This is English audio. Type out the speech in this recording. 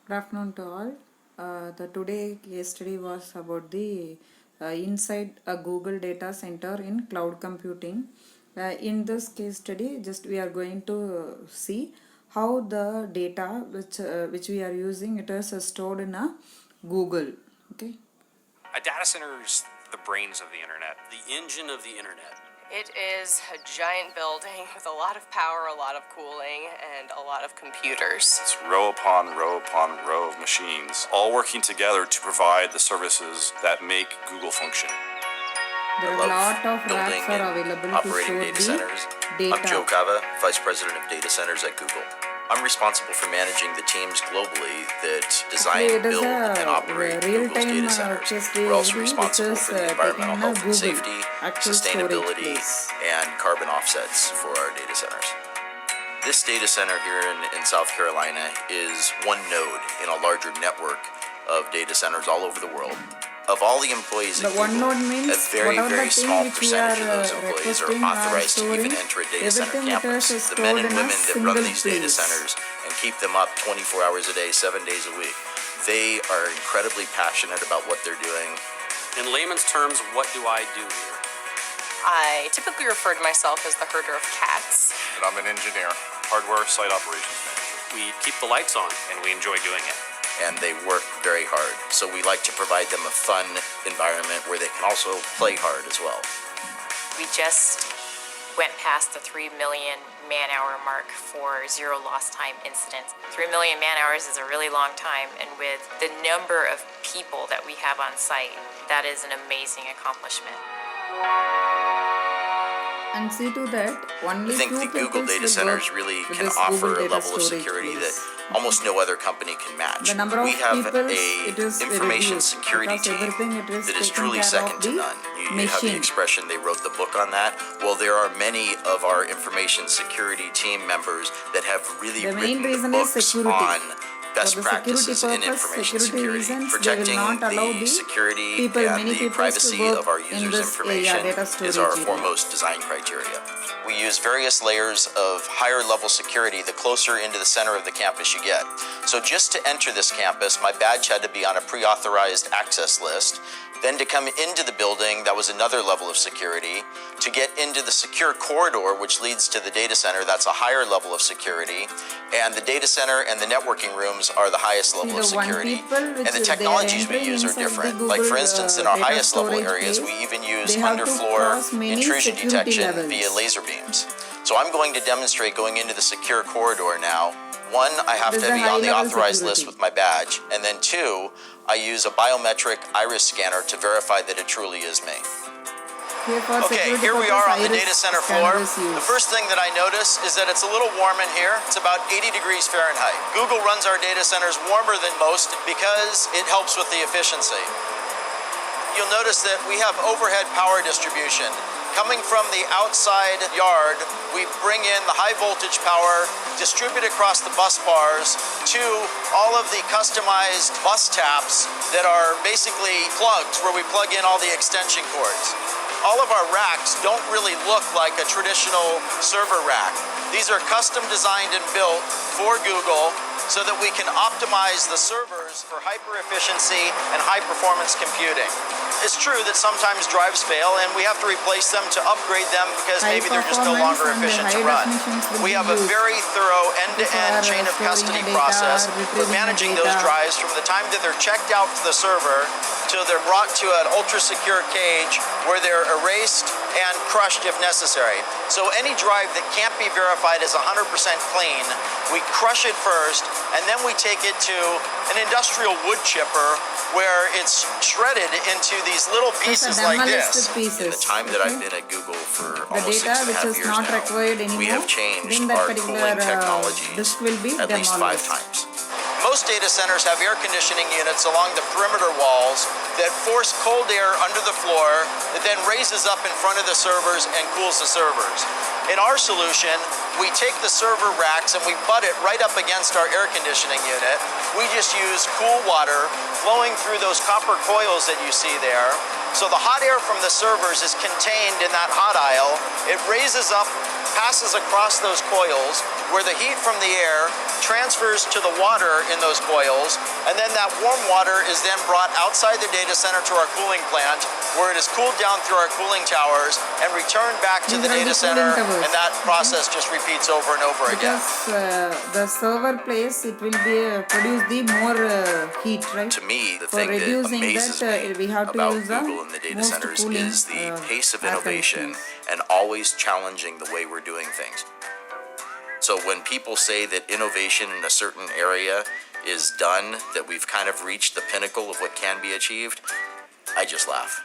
Good afternoon to all. The today case study was about the inside a Google data center in cloud computing. In this case study, just we are going to see how the data which we are using it is stored in a Google. Okay. A data center is the brains of the internet. The engine of the internet. It is a giant building with a lot of power, a lot of cooling, and a lot of computers. It's row upon row upon row of machines, all working together to provide the services that make Google function. There are a lot of racks are available to operating store data the centers. data. I'm Joe Cava, Vice President of Data Centers at Google. I'm responsible for managing the teams globally that design, It is build, and a operate Google's real-time data centers. case We're also study which responsible is for the taken environmental in a health and Google safety, actual storage sustainability, place. and carbon offsets for our data centers. This data center here in South Carolina is one node in a larger network of data centers all over the world. Of all the employees The at one Google, node means a very, whatever very the thing small which we are percentage of those employees are requesting or authorized to even storing, enter a data center everything it campus. is The men stored and in a women that run single these data place. centers and keep them up 24 hours a day, 7 days a week, they are incredibly passionate about what they're doing. In layman's terms, what do I do here? I typically refer to myself as the herder of cats. And I'm an engineer, hardware site operations manager. We keep the lights on, and we enjoy doing it. And they work very hard. So we like to provide them a fun environment where they can also play hard as well. We just went past the 3 million man-hour mark for zero lost time incidents. 3 million man-hours is a really long time, and with the number of people that we have on site, that is an amazing accomplishment. And see to that, only I think the two Google people data will centers work really with can this offer Google a data level of storage security place. that almost no other company can match. The number of We have people, it a is information reduced security because team everything it is that is taken truly care second of to the none. You have the machine. expression, they wrote the book on that. Well, there are many of our information security team members that have really The main written reason the is books security. on best For the security practices in purpose, information security security, reasons, they will protecting not allow the the security people, and many the people to privacy work of our in users' this information data is storage our area. foremost design criteria. We use various layers of higher level security the closer into the center of the campus you get. So just to enter this campus, my badge had to be on a pre-authorized access list. Then to come into the building, that was another level of security. To get into the secure corridor, which leads to the data center, that's a higher level of security. And the data center and the networking rooms are the highest level of the one security. people which And the they are technologies we entering use are inside the different. Google, Like for instance, in our data highest level storage areas, place, we even use they have to underfloor cross many intrusion security detection levels. via laser beams. So I'm going to demonstrate going into the secure corridor now. One, I have This to is be a on the high-level authorized security. list with my badge. And then two, I use a biometric iris scanner to verify that it truly is me. Here for Okay, security here we purpose, are on the iris data center scanner floor. is used. The first thing that I notice is that it's a little warm in here. It's about 80 degrees Fahrenheit. Google runs our data centers warmer than most because it helps with the efficiency. You'll notice that we have overhead power distribution. Coming from the outside yard, we bring in the high voltage power, distribute across the bus bars to all of the customized bus taps that are basically plugs where we plug in all the extension cords. All of our racks don't really look like a traditional server rack. These are custom designed and built for Google so that we can optimize the servers for hyper efficiency and high performance computing. It's true that sometimes drives fail and we have to replace them to upgrade them because High maybe they're just no performance longer and efficient to high run. definitions will We be have a used very thorough for end-to-end chain of storing custody the data, process for retrieving the managing those data. drives from the time that they're checked out to the server till they're brought to an ultra-secure cage where they're erased and crushed if necessary. So any drive that can't be verified as 100% clean, we crush it first, and then we take it to an industrial wood chipper where it's shredded into these little pieces like this. demolished In the pieces, time that I've okay? been at Google for The almost data 6.5 which is years not now, required we anymore, have changed then that our particular cooling technologies disk will be at least 5 demolished. times. Most data centers have air conditioning units along the perimeter walls that force cold air under the floor that then raises up in front of the servers and cools the servers. In our solution, we take the server racks and we butt it right up against our air conditioning unit. We just use cool water flowing through those copper coils that you see there. So the hot air from the servers is contained in that hot aisle. It raises up, passes across those coils, where the heat from the air transfers to the water in those coils, and then that warm water is then brought outside the data center to our cooling plant, where it is cooled down through our cooling towers and returned back to These the are data the center, cooling towers. and that process just repeats over and over again. Because the server place, it will be produce the more heat, right? To me, the For thing that reducing amazes that, me we have to about use the Google and the data most centers cooling, is the pace of air innovation conditioners. and always challenging the way we're doing things. So when people say that innovation in a certain area is done, that we've kind of reached the pinnacle of what can be achieved, I just laugh.